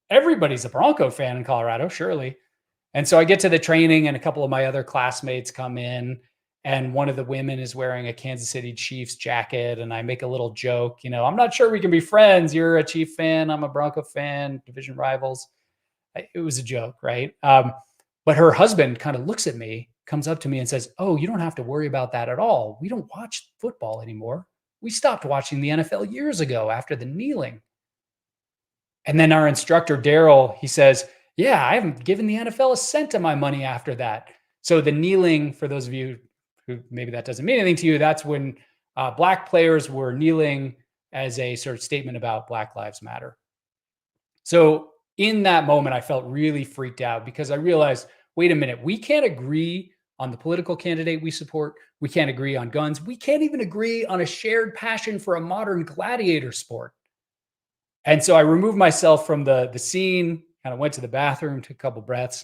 everybody's a Bronco fan in Colorado, surely. And so I get to the training and a couple of my other classmates come in, and one of the women is wearing a Kansas City Chiefs jacket. And I make a little joke, I'm not sure we can be friends. You're a Chief fan. I'm a Bronco fan, division rivals. It was a joke, right? But her husband kind of looks at me, comes up to me and says, "Oh, you don't have to worry about that at all. We don't watch football anymore. We stopped watching the NFL years ago after the kneeling." And then our instructor, Daryl, he says, "Yeah, I haven't given the NFL a cent of my money after that." So the kneeling, for those of you who maybe that doesn't mean anything to you, that's when Black players were kneeling as a sort of statement about Black Lives Matter. So in that moment, I felt really freaked out because I realized, wait a minute, we can't agree on the political candidate we support. We can't agree on guns. We can't even agree on a shared passion for a modern gladiator sport. And so I removed myself from the scene, kind of went to the bathroom, took a couple breaths,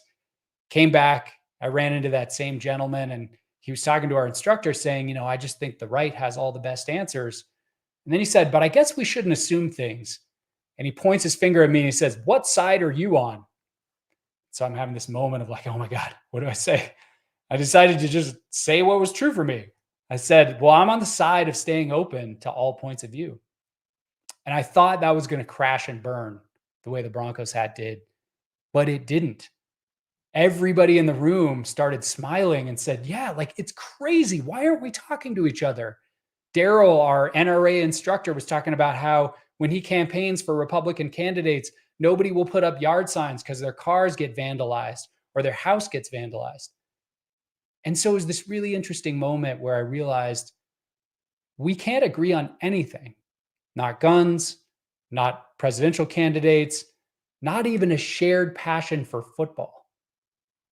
came back. I ran into that same gentleman, and he was talking to our instructor saying, I just think the right has all the best answers. And then he said, but I guess we shouldn't assume things. And he points his finger at me and he says, "What side are you on?" So I'm having this moment of oh my God, what do I say? I decided to just say what was true for me. I said, well, I'm on the side of staying open to all points of view. And I thought that was going to crash and burn the way the Broncos hat did, but it didn't. Everybody in the room started smiling and said, yeah, it's crazy. Why aren't we talking to each other? Daryl, our NRA instructor, was talking about how when he campaigns for Republican candidates, nobody will put up yard signs because their cars get vandalized or their house gets vandalized. And so it was this really interesting moment where I realized we can't agree on anything, not guns, not presidential candidates, not even a shared passion for football.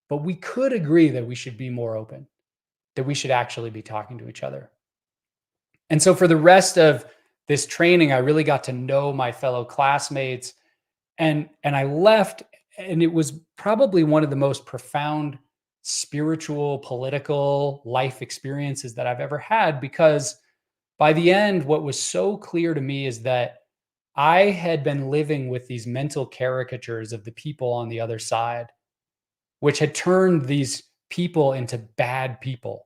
But we could agree that we should be more open, that we should actually be talking to each other. And so for the rest of this training, I really got to know my fellow classmates, and I left, and it was probably one of the most profound spiritual, political life experiences that I've ever had, because by the end, what was so clear to me is that I had been living with these mental caricatures of the people on the other side, which had turned these people into bad people.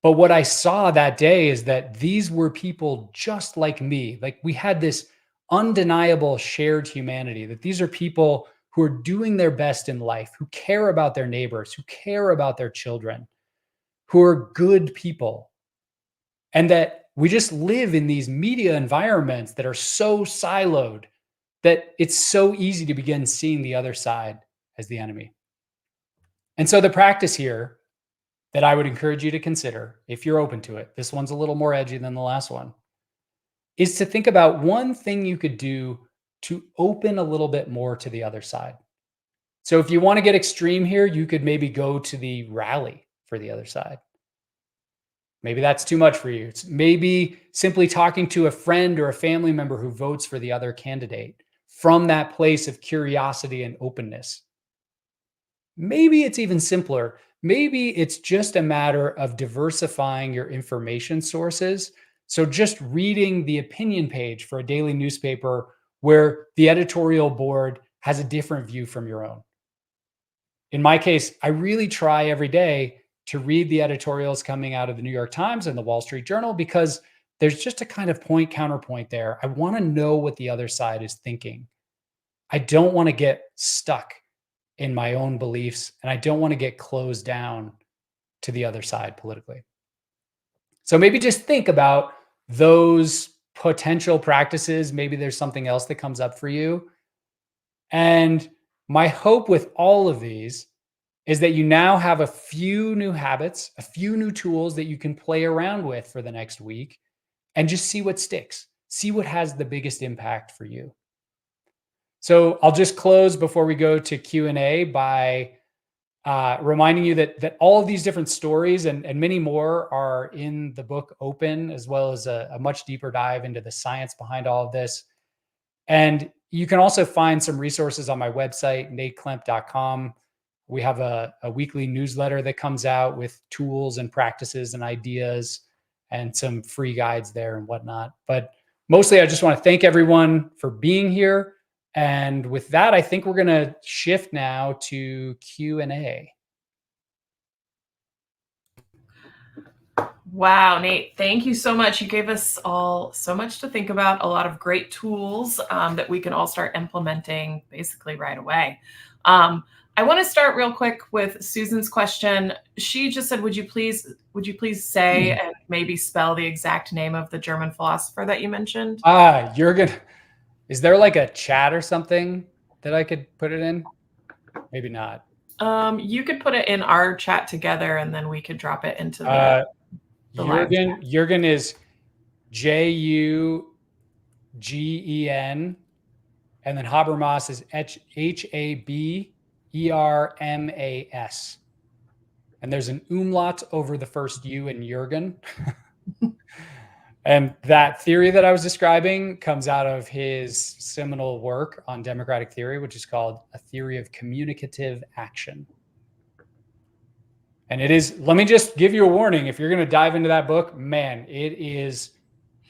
But what I saw that day is that these were people just like me. We had this undeniable shared humanity, that these are people who are doing their best in life, who care about their neighbors, who care about their children, who are good people. And that we just live in these media environments that are so siloed that it's so easy to begin seeing the other side as the enemy. And so the practice here that I would encourage you to consider, if you're open to it, this one's a little more edgy than the last one, is to think about one thing you could do to open a little bit more to the other side. So if you want to get extreme here, you could maybe go to the rally for the other side. Maybe that's too much for you. It's maybe simply talking to a friend or a family member who votes for the other candidate from that place of curiosity and openness. Maybe it's even simpler. Maybe it's just a matter of diversifying your information sources. So just reading the opinion page for a daily newspaper where the editorial board has a different view from your own. In my case, I really try every day to read the editorials coming out of the New York Times and the Wall Street Journal because there's just a kind of point counterpoint there. I want to know what the other side is thinking. I don't want to get stuck in my own beliefs, and I don't want to get closed down to the other side politically. So maybe just think about those potential practices. Maybe there's something else that comes up for you. And my hope with all of these is that you now have a few new habits, a few new tools that you can play around with for the next week and just see what sticks, see what has the biggest impact for you. So I'll just close before we go to Q&A by reminding you that all of these different stories and many more are in the book Open, as well as a much deeper dive into the science behind all of this. And you can also find some resources on my website, nateklemp.com. We have a weekly newsletter that comes out with tools and practices and ideas and some free guides there and whatnot. But mostly, I just want to thank everyone for being here. And with that, I think we're going to shift now to Q&A. Wow, Nate, thank you so much. You gave us all so much to think about, a lot of great tools that we can all start implementing basically right away. I want to start real quick with Susan's question. She just said, would you please say and maybe spell the exact name of the German philosopher that you mentioned? Jürgen, is there like a chat or something that I could put it in? Maybe not. You could put it in our chat together and then we could drop it into the live chat. Jürgen is Jugen, and then Habermas is Habermas. And there's an umlaut over the first U in Jürgen. And that theory that I was describing comes out of his seminal work on democratic theory, which is called A Theory of Communicative Action. And it is, let me just give you a warning. If you're going to dive into that book, man, it is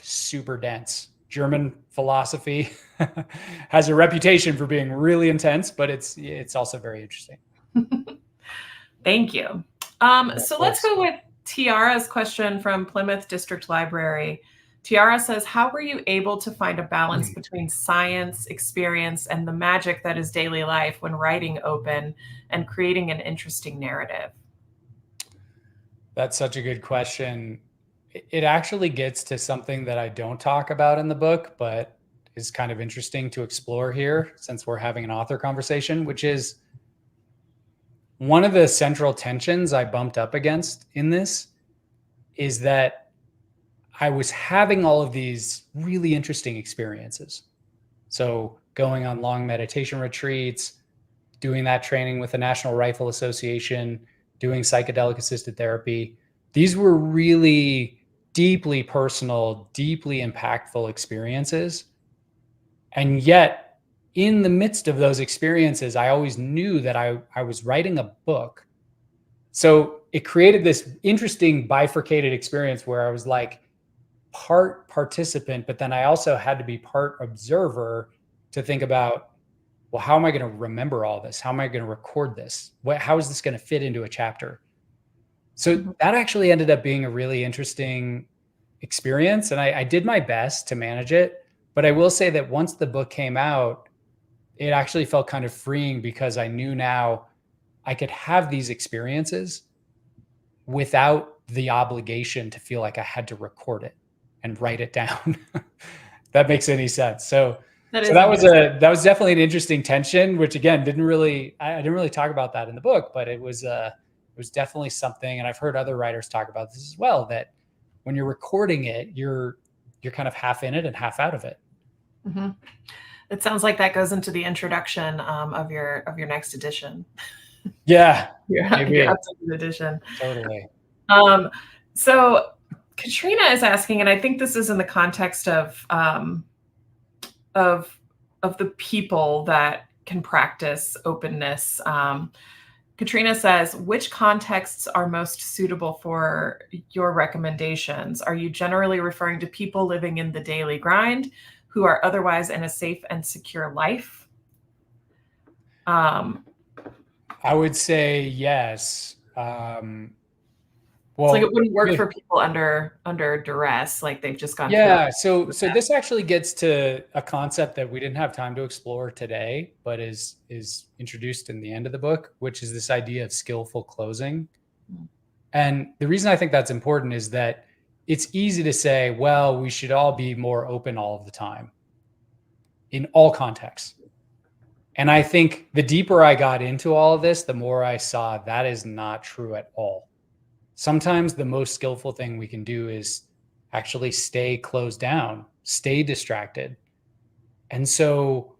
super dense. German philosophy has a reputation for being really intense, but it's also very interesting. Thank you. So let's go with Tiara's question from Plymouth District Library. Tiara says, how were you able to find a balance between science, experience, and the magic that is daily life when writing Open and creating an interesting narrative? That's such a good question. It actually gets to something that I don't talk about in the book, but is kind of interesting to explore here since we're having an author conversation, which is one of the central tensions I bumped up against in this is that I was having all of these really interesting experiences. So going on long meditation retreats, doing that training with the National Rifle Association, doing psychedelic assisted therapy. These were really deeply personal, deeply impactful experiences. And yet, in the midst of those experiences, I always knew that I was writing a book. So it created this interesting bifurcated experience where I was like part participant, but then I also had to be part observer to think about, well, how am I going to remember all this? How am I going to record this? How is this going to fit into a chapter? So that actually ended up being a really interesting experience. And I did my best to manage it. But I will say that once the book came out, it actually felt kind of freeing because I knew now I could have these experiences without the obligation to feel like I had to record it. and write it down. If that makes any sense. So That so is that was definitely an interesting tension, which again I didn't really talk about that in the book, but it was definitely something, and I've heard other writers talk about this as well, that when you're recording it, you're kind of half in it and half out of it. Mm-hmm. It sounds like that goes into the introduction of your next edition. Yeah, Your maybe. updated edition. Totally. So Katrina is asking, and I think this is in the context of the people that can practice openness. Katrina says, which contexts are most suitable for your recommendations? Are you generally referring to people living in the daily grind who are otherwise in a safe and secure life? I would say yes. It's like Well, it wouldn't work for people under duress, like they've just gone through. yeah. So this actually gets to a concept that we didn't have time to explore today, but is introduced in the end of the book, which is this idea of skillful closing. And the reason I think that's important is that it's easy to say, well, we should all be more open all of the time in all contexts. And I think the deeper I got into all of this, the more I saw that is not true at all. Sometimes the most skillful thing we can do is actually stay closed down, stay distracted. And so,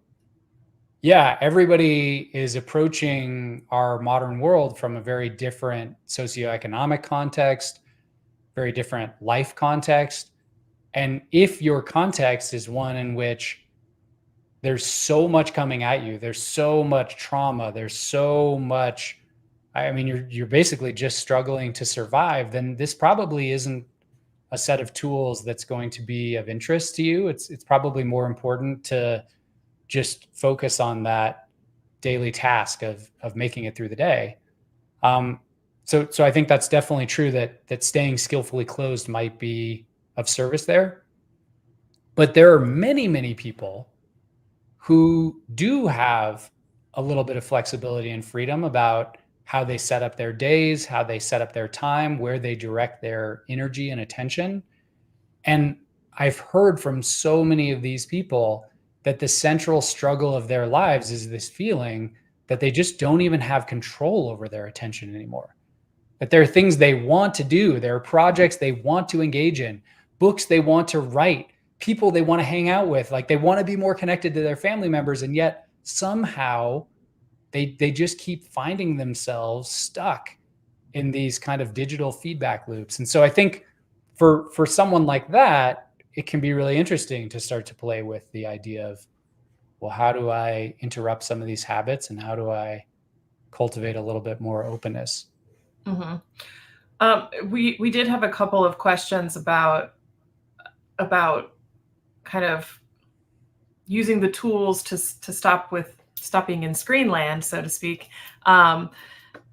yeah, everybody is approaching our modern world from a very different socioeconomic context, very different life context. And if your context is one in which there's so much coming at you, there's so much trauma, there's so much, I mean, you're basically just struggling to survive, then this probably isn't a set of tools that's going to be of interest to you. It's probably more important to just focus on that daily task of making it through the day. So I think that's definitely true that staying skillfully closed might be of service there. But there are many, many people who do have a little bit of flexibility and freedom about how they set up their days, how they set up their time, where they direct their energy and attention. And I've heard from so many of these people that the central struggle of their lives is this feeling that they just don't even have control over their attention anymore. That there are things they want to do, there are projects they want to engage in, books they want to write, people they want to hang out with, like they want to be more connected to their family members, and yet somehow they just keep finding themselves stuck in these kind of digital feedback loops. And so I think for someone like that, it can be really interesting to start to play with the idea of, well, how do I interrupt some of these habits, and how do I cultivate a little bit more openness? Mm-hmm. We did have a couple of questions about kind of using the tools to stop being in screenland, so to speak,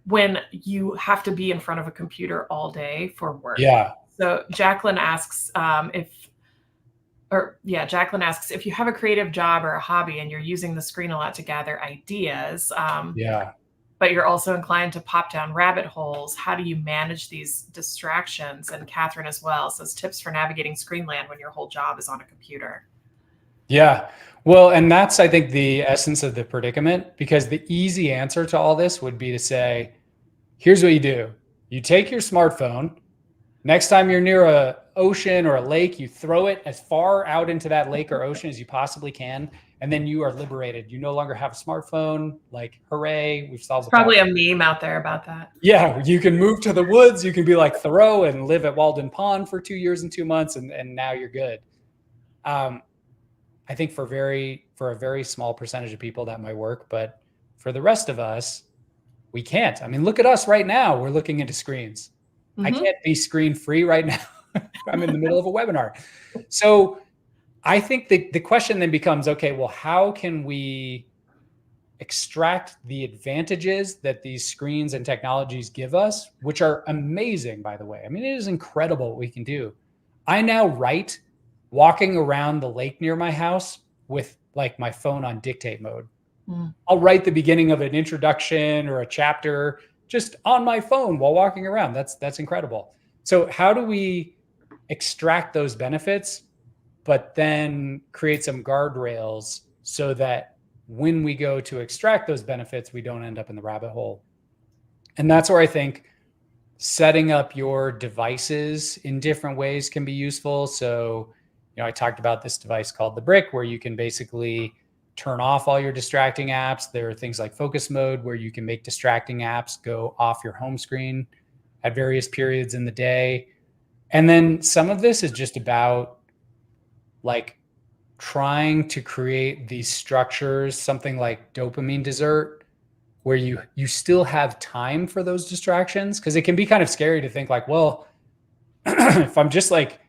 when you have to be in front of a computer all day for work. Yeah. So Jacqueline asks Jacqueline asks if you have a creative job or a hobby and you're using the screen a lot to gather ideas, but you're also inclined to pop down rabbit holes. How do you manage these distractions? And Catherine as well says tips for navigating screenland when your whole job is on a computer. Yeah. Well, and that's, I think, the essence of the predicament, because the easy answer to all this would be to say, here's what you do. You take your smartphone. Next time you're near a ocean or a lake, you throw it as far out into that lake or ocean as you possibly can. And then you are liberated. You no longer have a smartphone. Like, hooray, we've solved the problem. Probably a meme out there about that. Yeah, you can move to the woods. You can be like Thoreau and live at Walden Pond for 2 years and 2 months, and now you're good. I think for a very small percentage of people that might work, but for the rest of us, we can't. I mean, look at us right now. We're looking into screens. Mm-hmm. I can't be screen free right now. I'm in the middle of a webinar. So I think the question then becomes, okay, well, how can we extract the advantages that these screens and technologies give us, which are amazing, by the way. I mean, it is incredible what we can do. I now write walking around the lake near my house with like my phone on dictate mode. I'll write the beginning of an introduction or a chapter just on my phone while walking around. That's incredible. So how do we extract those benefits, but then create some guardrails so that when we go to extract those benefits, we don't end up in the rabbit hole. And that's where I think setting up your devices in different ways can be useful. So, I talked about this device called the Brick, where you can basically turn off all your distracting apps. There are things like focus mode, where you can make distracting apps go off your home screen at various periods in the day. And then some of this is just about like trying to create these structures, something like dopamine dessert, where you still have time for those distractions. Because it can be kind of scary to think like, well, if I'm just like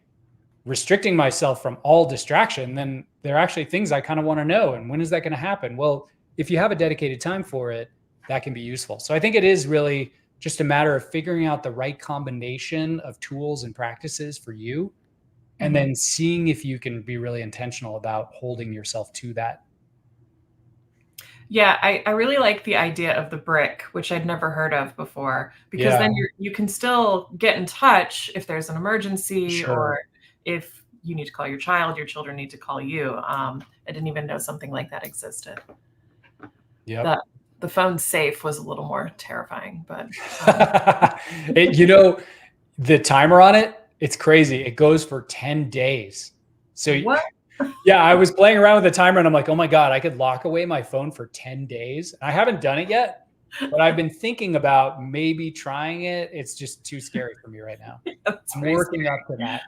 restricting myself from all distraction, then there are actually things I kind of want to know. And when is that going to happen? Well, if you have a dedicated time for it, that can be useful. So I think it is really just a matter of figuring out the right combination of tools and practices for you, and then seeing if you can be really intentional about holding yourself to that. Yeah, I really like the idea of the Brick, which I'd never heard of before, because then you can still get in touch if there's an emergency, or if you need to call your child, your children need to call you. I didn't even know something like that existed. Yeah. The phone safe was a little more terrifying, but the timer on it, it's crazy. It goes for 10 days. So what? Yeah, I was playing around with the timer and I'm like, oh my God, I could lock away my phone for 10 days. I haven't done it yet, but I've been thinking about maybe trying it. It's just too scary for me right now. I'm working up to that.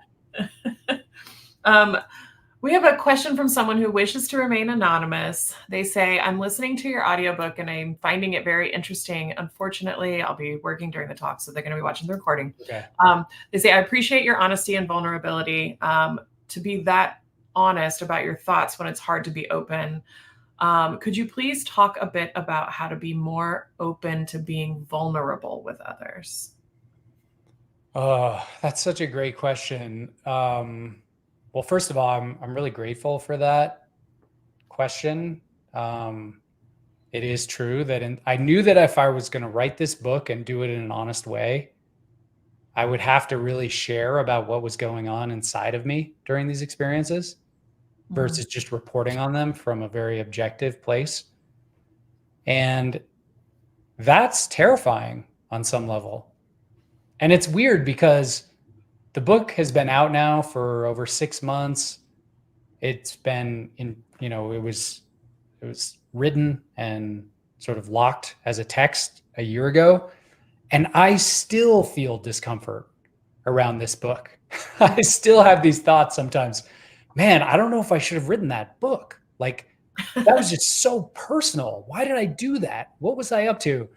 We have a question from someone who wishes to remain anonymous. They say, I'm listening to your audiobook and I'm finding it very interesting. Unfortunately, I'll be working during the talk, so they're going to be watching the recording. Okay. They say, I appreciate your honesty and vulnerability. To be that honest about your thoughts when it's hard to be open. Could you please talk a bit about how to be more open to being vulnerable with others? Oh, that's such a great question. Well, first of all, I'm really grateful for that question. It is true that I knew that if I was going to write this book and do it in an honest way, I would have to really share about what was going on inside of me during these experiences versus just reporting on them from a very objective place. And that's terrifying on some level. And it's weird because the book has been out now for over 6 months. It's been it was written and sort of locked as a text a year ago. And I still feel discomfort around this book. I still have these thoughts sometimes. Man, I don't know if I should have written that book. Like, that was just so personal. Why did I do that? What was I up to?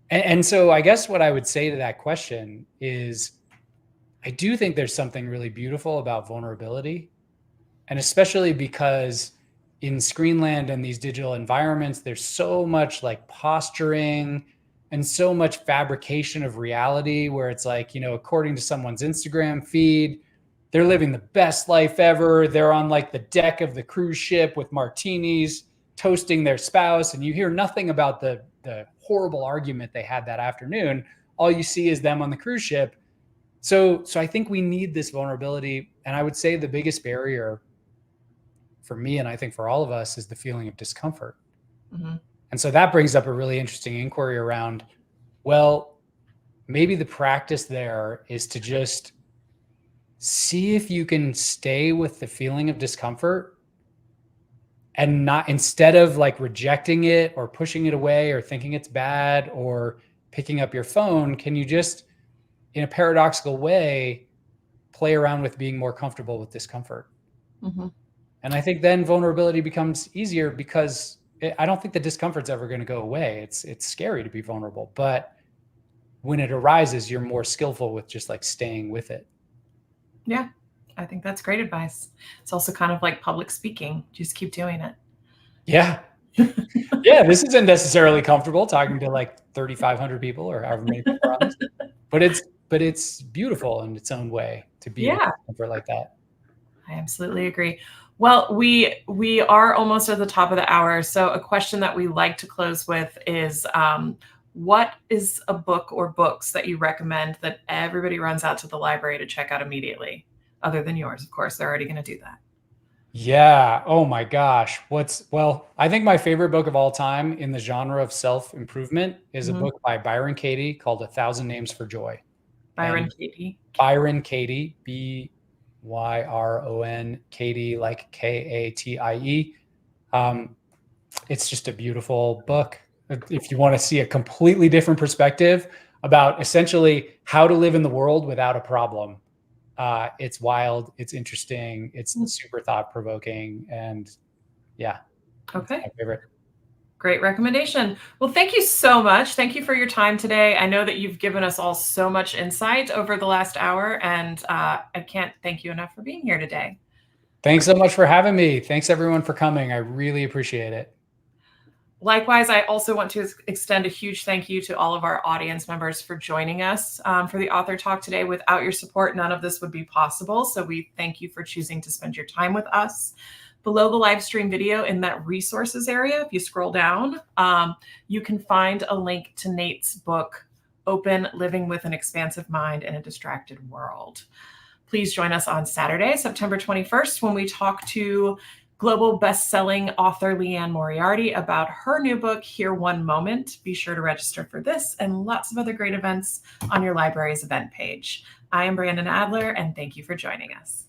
And so I guess what I would say to that question is, I do think there's something really beautiful about vulnerability. And especially because in Screenland and these digital environments, there's so much like posturing and so much fabrication of reality where it's like, according to someone's Instagram feed, they're living the best life ever. They're on like the deck of the cruise ship with martinis, toasting their spouse, and you hear nothing about the horrible argument they had that afternoon. All you see is them on the cruise ship. So I think we need this vulnerability. And I would say the biggest barrier for me, and I think for all of us, is the feeling of discomfort. Mm-hmm. And so that brings up a really interesting inquiry around, well, maybe the practice there is to just see if you can stay with the feeling of discomfort and not, instead of like rejecting it or pushing it away or thinking it's bad or picking up your phone, can you just, in a paradoxical way, play around with being more comfortable with discomfort? Mm-hmm. And I think then vulnerability becomes easier because I don't think the discomfort's ever going to go away. It's scary to be vulnerable, but when it arises, you're more skillful with just like staying with it. Yeah, I think that's great advice. It's also kind of like public speaking. Just keep doing it. Yeah. Yeah, this isn't necessarily comfortable talking to like 3,500 people or however many people are on this, but it's beautiful in its own way to be with comfort like that. I absolutely agree. Well, we are almost at the top of the hour. So a question that we like to close with is, what is a book or books that you recommend that everybody runs out to the library to check out immediately? other than yours. Of course, they're already going to do that. Yeah. Oh my gosh. Well, I think my favorite book of all time in the genre of self-improvement is a book by Byron Katie called A Thousand Names for Joy. Byron And Katie. Byron Katie, Byron Katie, like Katie. It's just a beautiful book. If you want to see a completely different perspective about essentially how to live in the world without a problem. It's wild. It's interesting. It's super thought provoking. And yeah, Okay. my favorite. Great recommendation. Well, thank you so much. Thank you for your time today. I know that you've given us all so much insight over the last hour, and I can't thank you enough for being here today. Thanks so much for having me. Thanks everyone for coming. I really appreciate it. Likewise, I also want to extend a huge thank you to all of our audience members for joining us for the author talk today. Without your support, none of this would be possible. So we thank you for choosing to spend your time with us. Below the live stream video in that resources area, if you scroll down, you can find a link to Nate's book, Open: Living with an Expansive Mind in a Distracted World. Please join us on Saturday, September 21st, when we talk to global best-selling author Leanne Moriarty about her new book, Here One Moment. Be sure to register for this and lots of other great events on your library's event page. I am Brandon Adler, and thank you for joining us.